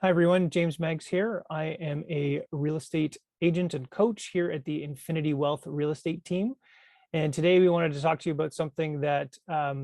Hi, everyone. James Maggs here. I am a real estate agent and coach here at the Infinity Wealth Real Estate team. And today we wanted to talk to you about something that I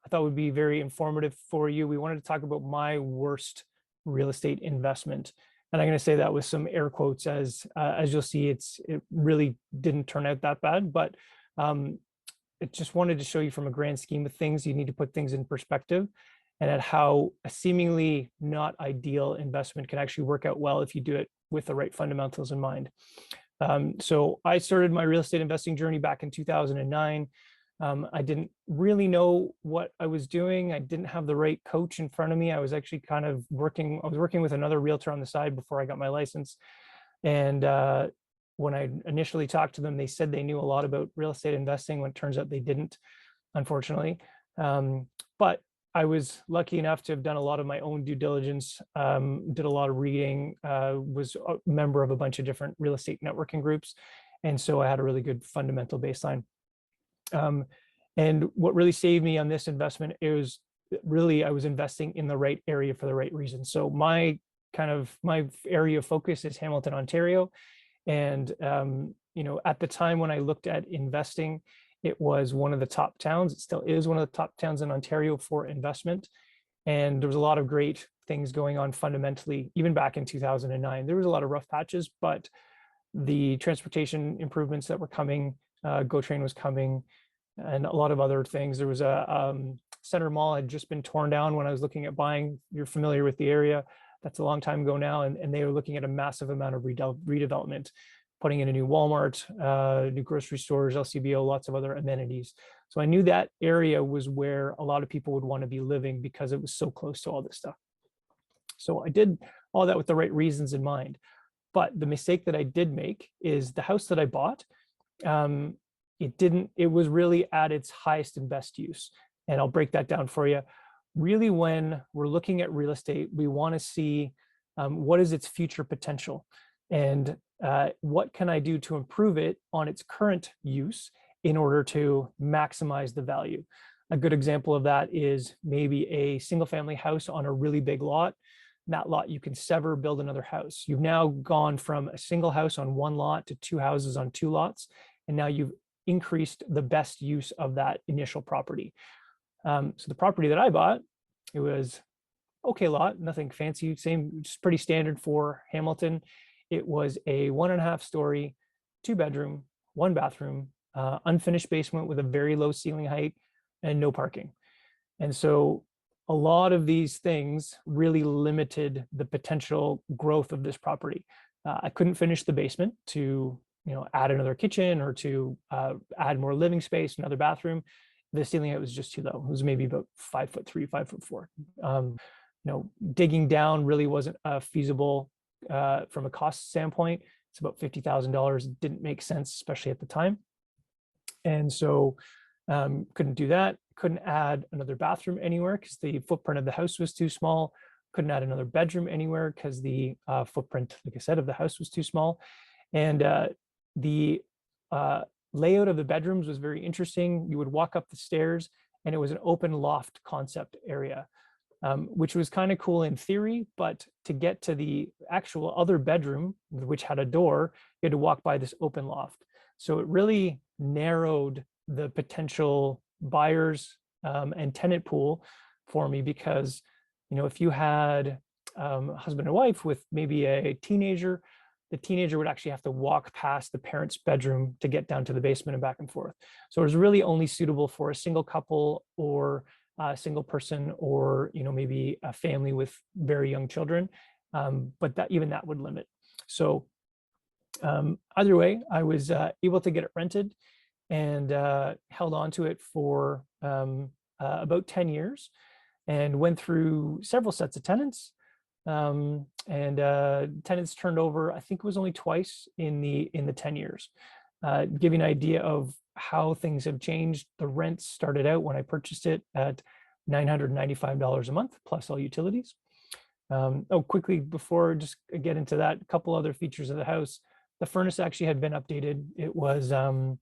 thought would be very informative for you. We wanted to talk about my worst real estate investment. And I'm going to say that with some air quotes as you'll see, it really didn't turn out that bad, but it just wanted to show you from a grand scheme of things, you need to put things in perspective and at how a seemingly not ideal investment can actually work out well if you do it with the right fundamentals in mind. So I started my real estate investing journey back in 2009. I didn't really know what I was doing. I didn't have the right coach in front of me. I was actually I was working with another realtor on the side before I got my license. And when I initially talked to them, they said they knew a lot about real estate investing when it turns out they didn't, unfortunately. But I was lucky enough to have done a lot of my own due diligence, did a lot of reading, was a member of a bunch of different real estate networking groups. And so I had a really good fundamental baseline. And what really saved me on this investment is really I was investing in the right area for the right reason. So my area of focus is Hamilton, Ontario. And, at the time when I looked at investing, it was one of the top towns. It still is one of the top towns in Ontario for investment. And there was a lot of great things going on fundamentally, even back in 2009. There was a lot of rough patches, but the transportation improvements that were coming, GO Train was coming, and a lot of other things. There was a Center Mall had just been torn down when I was looking at buying. You're familiar with the area. That's a long time ago now. And they were looking at a massive amount of redevelopment, putting in a new Walmart, new grocery stores, LCBO, lots of other amenities. So I knew that area was where a lot of people would want to be living because it was so close to all this stuff. So I did all that with the right reasons in mind. But the mistake that I did make is the house that I bought, it was really at its highest and best use. And I'll break that down for you. Really, when we're looking at real estate, we want to see what is its future potential and what can I do to improve it on its current use in order to maximize the value. A good example of that is maybe a single family house on a really big lot. That lot you can sever, build another house. You've now gone from a single house on one lot to two houses on two lots, and now you've increased the best use of that initial property. So the property that I bought, it was okay lot, nothing fancy, just pretty standard for Hamilton. It was a 1.5 story, 2-bedroom, 1 bathroom, unfinished basement with a very low ceiling height and no parking. And so a lot of these things really limited the potential growth of this property. I couldn't finish the basement to add another kitchen or to add more living space, another bathroom. The ceiling height was just too low. It was maybe about 5'3", 5'4". Digging down really wasn't feasible from a cost standpoint. It's about $50,000. It didn't make sense, especially at the time. And so couldn't do that. Couldn't add another bathroom anywhere because the footprint of the house was too small. Couldn't add another bedroom anywhere because the footprint, like I said, of the house was too small. And the layout of the bedrooms was very interesting. You would walk up the stairs and it was an open loft concept area, which was kind of cool in theory, but to get to the actual other bedroom, which had a door, you had to walk by this open loft. So it really narrowed the potential buyers and tenant pool for me because, if you had a husband and wife with maybe a teenager, the teenager would actually have to walk past the parents' bedroom to get down to the basement and back and forth. So it was really only suitable for a single couple or a single person or, maybe a family with very young children. But that would limit. So either way, I was able to get it rented and held on to it for about 10 years and went through several sets of tenants. Tenants turned over, I think it was only twice in the 10 years. Give you an idea of how things have changed. The rent started out when I purchased it at $995 a month plus all utilities. Quickly before just get into that, a couple other features of the house. The furnace actually had been updated. It was a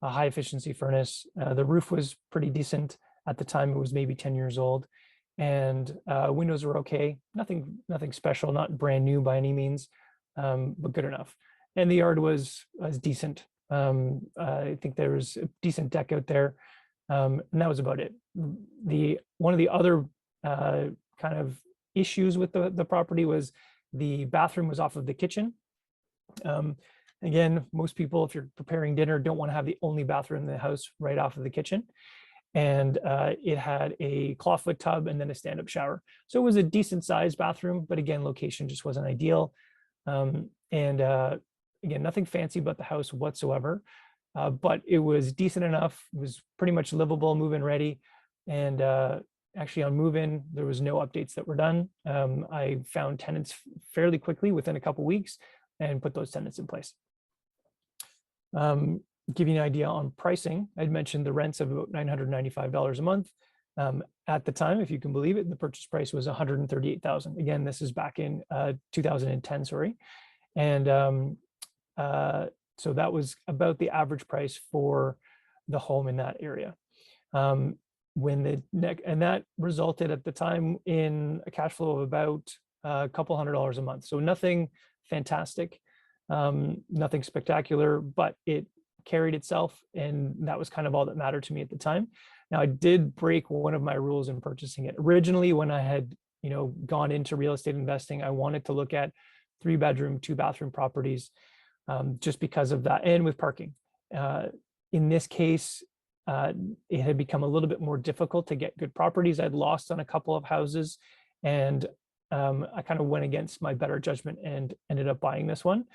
high efficiency furnace. The roof was pretty decent at the time. It was maybe 10 years old. and windows were okay. Nothing special, not brand new by any means, but good enough. And the yard was decent. I think there was a decent deck out there, and that was about it. One of the other kind of issues with the property was the bathroom was off of the kitchen. Again, most people, if you're preparing dinner, don't want to have the only bathroom in the house right off of the kitchen. And it had a clawfoot tub and then a stand-up shower. So it was a decent sized bathroom, but again, location just wasn't ideal. And again, nothing fancy about the house whatsoever, but it was decent enough. It was pretty much livable, move-in ready. And actually on move-in, there was no updates that were done. I found tenants fairly quickly within a couple weeks and put those tenants in place. Give you an idea on pricing, I'd mentioned the rents of about $995 a month. At the time, if you can believe it, the purchase price was $138,000. Again, this is back in 2010, sorry. And so that was about the average price for the home in that area. And that resulted at the time in a cash flow of about a couple $100 a month. So nothing fantastic, nothing spectacular, but it carried itself, and that was kind of all that mattered to me at the time. Now, I did break one of my rules in purchasing it. Originally, when I had gone into real estate investing, I wanted to look at 3-bedroom, 2-bathroom properties, just because of that, and with parking. In this case, it had become a little bit more difficult to get good properties. I'd lost on a couple of houses, and I kind of went against my better judgment and ended up buying this one.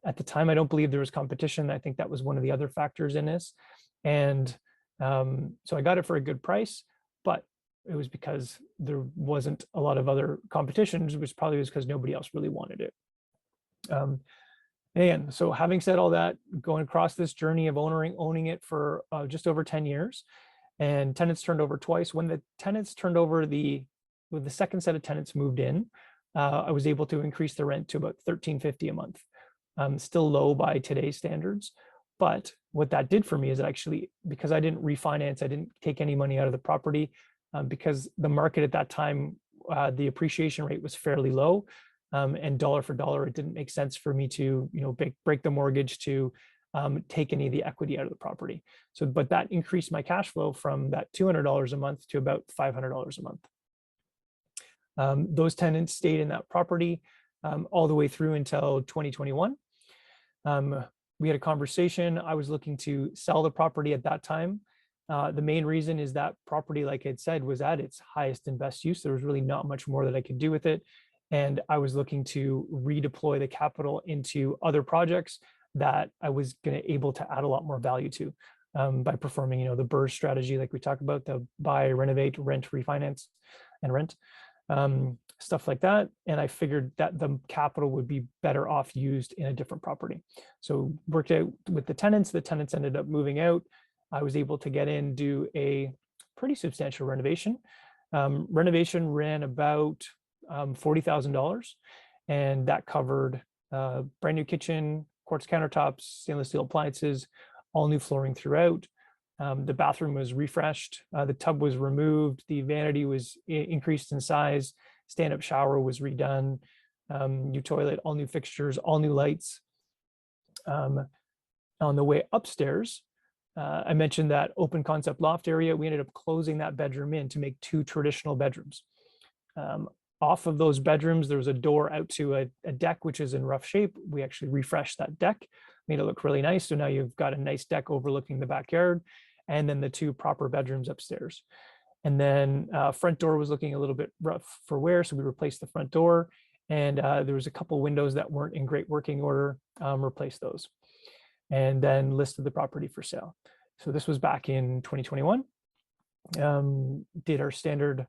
At the time, I don't believe there was competition. I think that was one of the other factors in this. And so I got it for a good price, but it was because there wasn't a lot of other competitions, which probably was because nobody else really wanted it. Again, so having said all that, going across this journey of owning it for just over 10 years, and tenants turned over twice. When the tenants turned over, with the second set of tenants moved in, I was able to increase the rent to about $13.50 a month. Still low by today's standards, but what that did for me is it actually, because I didn't refinance, I didn't take any money out of the property, because the market at that time, the appreciation rate was fairly low, and dollar for dollar, it didn't make sense for me to break the mortgage to take any of the equity out of the property. So, but that increased my cash flow from that $200 a month to about $500 a month. Those tenants stayed in that property all the way through until 2021. We had a conversation. I was looking to sell the property at that time. The main reason is that property, like I said, was at its highest and best use. There was really not much more that I could do with it. And I was looking to redeploy the capital into other projects that I was able to add a lot more value to, by performing, the BRRRR strategy, like we talked about, the buy, renovate, rent, refinance, and rent. Stuff like that. And I figured that the capital would be better off used in a different property. So worked out with the tenants ended up moving out. I was able to get in, do a pretty substantial renovation. Renovation ran about $40,000, and that covered brand new kitchen, quartz countertops, stainless steel appliances, all new flooring throughout. The bathroom was refreshed, the tub was removed, the vanity was increased in size, stand-up shower was redone, new toilet, all new fixtures, all new lights. On the way upstairs, I mentioned that open concept loft area. We ended up closing that bedroom in to make 2 traditional bedrooms. Off of those bedrooms, there was a door out to a deck, which is in rough shape. We actually refreshed that deck, made it look really nice. So now you've got a nice deck overlooking the backyard, and then the 2 proper bedrooms upstairs. And then front door was looking a little bit rough for wear, so we replaced the front door. And there was a couple windows that weren't in great working order, replaced those. And then listed the property for sale. So this was back in 2021. Did our standard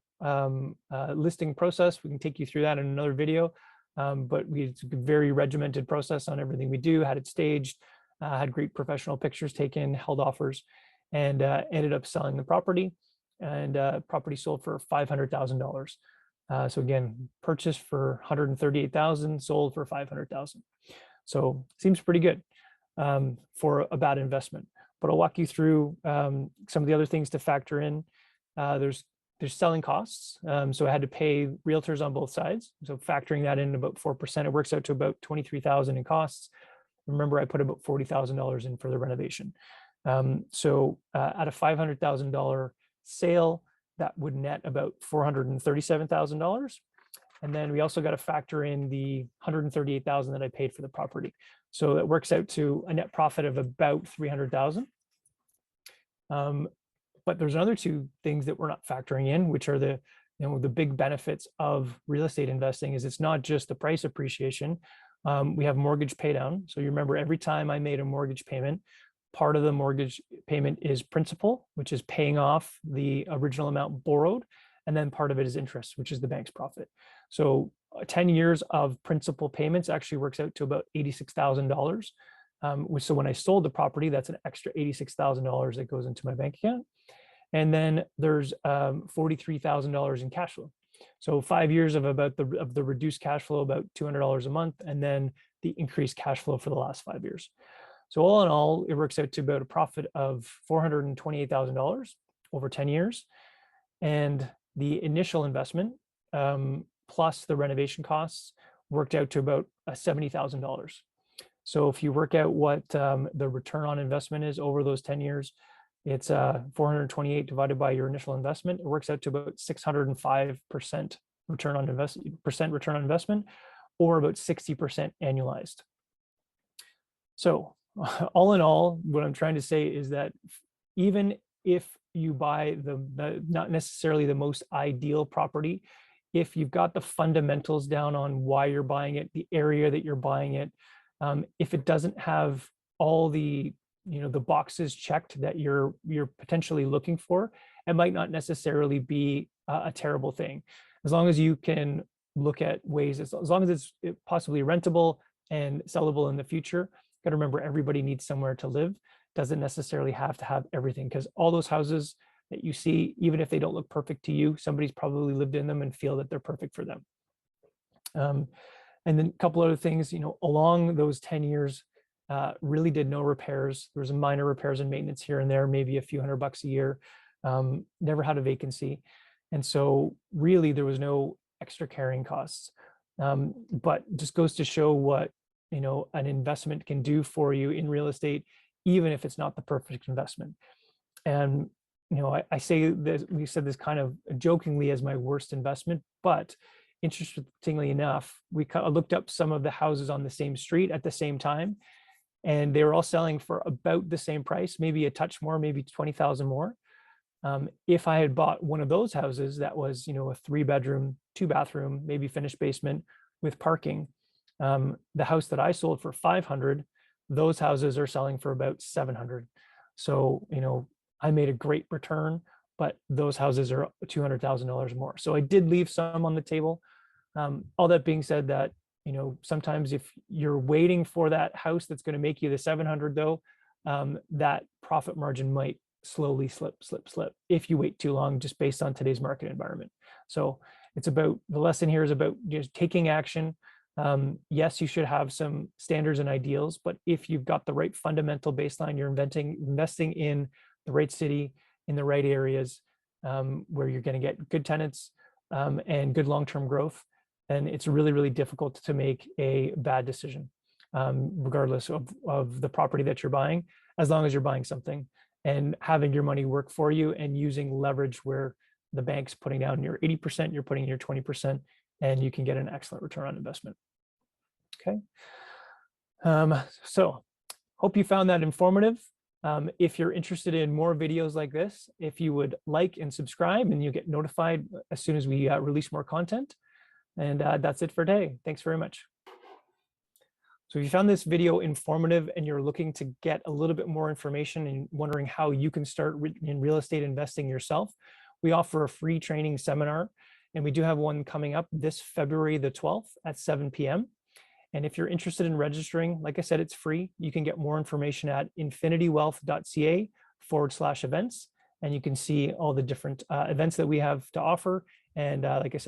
listing process. We can take you through that in another video. But it's a very regimented process on everything we do, had it staged, had great professional pictures taken, held offers, and ended up selling the property. And property sold for $500,000. So again, purchased for $138,000, sold for $500,000. So seems pretty good for a bad investment. But I'll walk you through some of the other things to factor in. There's there's selling costs. So I had to pay realtors on both sides. So factoring that in about 4%, it works out to about $23,000 in costs. Remember, I put about $40,000 in for the renovation. So at a $500,000 sale, that would net about $437,000. And then we also got to factor in the $138,000 that I paid for the property. So it works out to a net profit of about $300,000. But there's another two things that we're not factoring in, which are the big benefits of real estate investing. Is it's not just the price appreciation. We have mortgage pay down. So you remember, every time I made a mortgage payment, part of the mortgage payment is principal, which is paying off the original amount borrowed. And then part of it is interest, which is the bank's profit. So 10 years of principal payments actually works out to about $86,000. So when I sold the property, that's an extra $86,000 that goes into my bank account. And then there's $43,000 in cash flow. So 5 years of the reduced cash flow, about $200 a month, and then the increased cash flow for the last 5 years. So all in all, it works out to about a profit of $428,000 over 10 years. And the initial investment plus the renovation costs worked out to about $70,000. So if you work out what the return on investment is over those 10 years, it's 428 divided by your initial investment. It works out to about 605% return on investment, or about 60% annualized. So all in all, what I'm trying to say is that even if you buy the not necessarily the most ideal property, if you've got the fundamentals down on why you're buying it, the area that you're buying it, if it doesn't have all the the boxes checked that you're potentially looking for, it might not necessarily be a terrible thing, as long as you can look at ways, as long as it's possibly rentable and sellable in the future. Got to remember, everybody needs somewhere to live. Doesn't necessarily have to have everything, because all those houses that you see, even if they don't look perfect to you, somebody's probably lived in them and feel that they're perfect for them. And then a couple other things, along those 10 years, really did no repairs. There was minor repairs and maintenance here and there, maybe a few $100 a year. Never had a vacancy. And so really there was no extra carrying costs. But just goes to show what, an investment can do for you in real estate, even if it's not the perfect investment. And, I say that we said this kind of jokingly as my worst investment, but interestingly enough, we looked up some of the houses on the same street at the same time, and they were all selling for about the same price, maybe a touch more, maybe 20,000 more. If I had bought one of those houses that was, a 3-bedroom, 2-bathroom, maybe finished basement with parking, the house that I sold for 500, those houses are selling for about 700. So, I made a great return, but those houses are $200,000 more. So I did leave some on the table. All that being said, that sometimes if you're waiting for that house that's going to make you the 700 though, that profit margin might slowly slip if you wait too long, just based on today's market environment. So it's about, the lesson here is about just taking action. Yes, you should have some standards and ideals, but if you've got the right fundamental baseline, you're investing in the right city, in the right areas, where you're going to get good tenants and good long-term growth, and it's really, really difficult to make a bad decision, regardless of the property that you're buying, as long as you're buying something and having your money work for you and using leverage where the bank's putting down your 80%, you're putting in your 20%, and you can get an excellent return on investment. Okay. So hope you found that informative. If you're interested in more videos like this, if you would like and subscribe, and you'll get notified as soon as we release more content. And that's it for today. Thanks very much. So if you found this video informative and you're looking to get a little bit more information and wondering how you can start in real estate investing yourself, we offer a free training seminar, and we do have one coming up this February the 12th at 7 p.m. And if you're interested in registering, like I said, it's free. You can get more information at infinitywealth.ca/events, and you can see all the different events that we have to offer. And like I said,